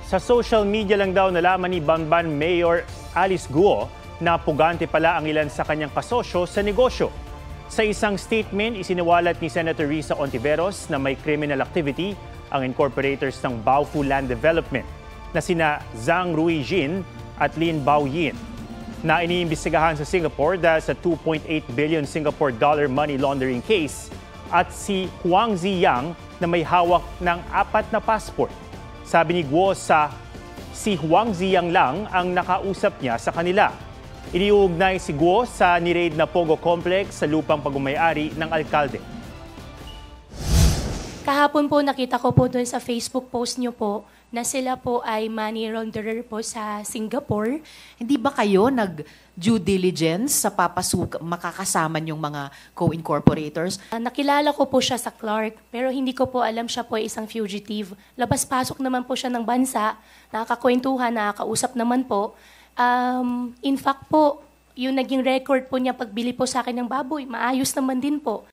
Sa social media lang daw nalaman ni Bamban Mayor Alice Guo na pugante pala ang ilan sa kanyang kasosyo sa negosyo. Sa isang statement, isiniwalat ni Senator Risa Ontiveros na may criminal activity ang incorporators ng Baofu Land Development na sina Zhang Ruijin at Lin Baoyin na iniimbestigahan sa Singapore dahil sa 2.8 billion Singapore dollar money laundering case at si Huang Ziyang na may hawak ng 4 na passport. Sabi ni Guo si Huang Ziyang lang ang nakausap niya sa kanila. Iniuugnay si Guo sa ni-raid na Pogo Complex sa lupang pagmamayari ng alkalde. Kahapon po nakita ko po doon sa Facebook post niyo po na sila po ay money launderer po sa Singapore. Hindi ba kayo nag-due diligence sa makakasama yung mga co-incorporators? Nakilala ko po siya sa Clark, pero hindi ko po alam siya po ay isang fugitive. Labas-pasok naman po siya ng bansa, nakakakwentuhan, nakakausap naman po. In fact po, yung naging record po niya pagbili po sa akin ng baboy, maayos naman din po.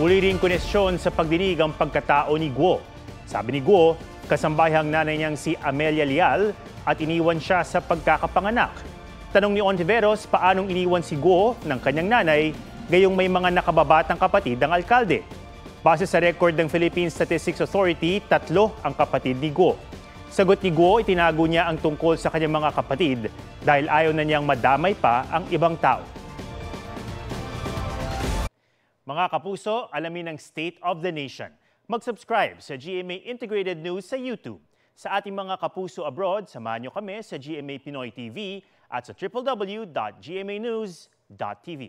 Muli ring konesyon sa pagdinig ang pagkatao ni Guo. Sabi ni Guo, kasambayang nanay niyang si Amelia Leal at iniwan siya sa pagkakapanganak. Tanong ni Ontiveros paanong iniwan si Guo ng kanyang nanay gayong may mga nakababatang kapatid ang alkalde. Base sa record ng Philippine Statistics Authority, 3 ang kapatid ni Guo. Sagot ni Guo, itinago niya ang tungkol sa kanyang mga kapatid dahil ayaw na niyang madamay pa ang ibang tao. Mga kapuso, alamin ang State of the Nation. Mag-subscribe sa GMA Integrated News sa YouTube. Sa ating mga kapuso abroad, samahan niyo kami sa GMA Pinoy TV at sa www.gmanews.tv.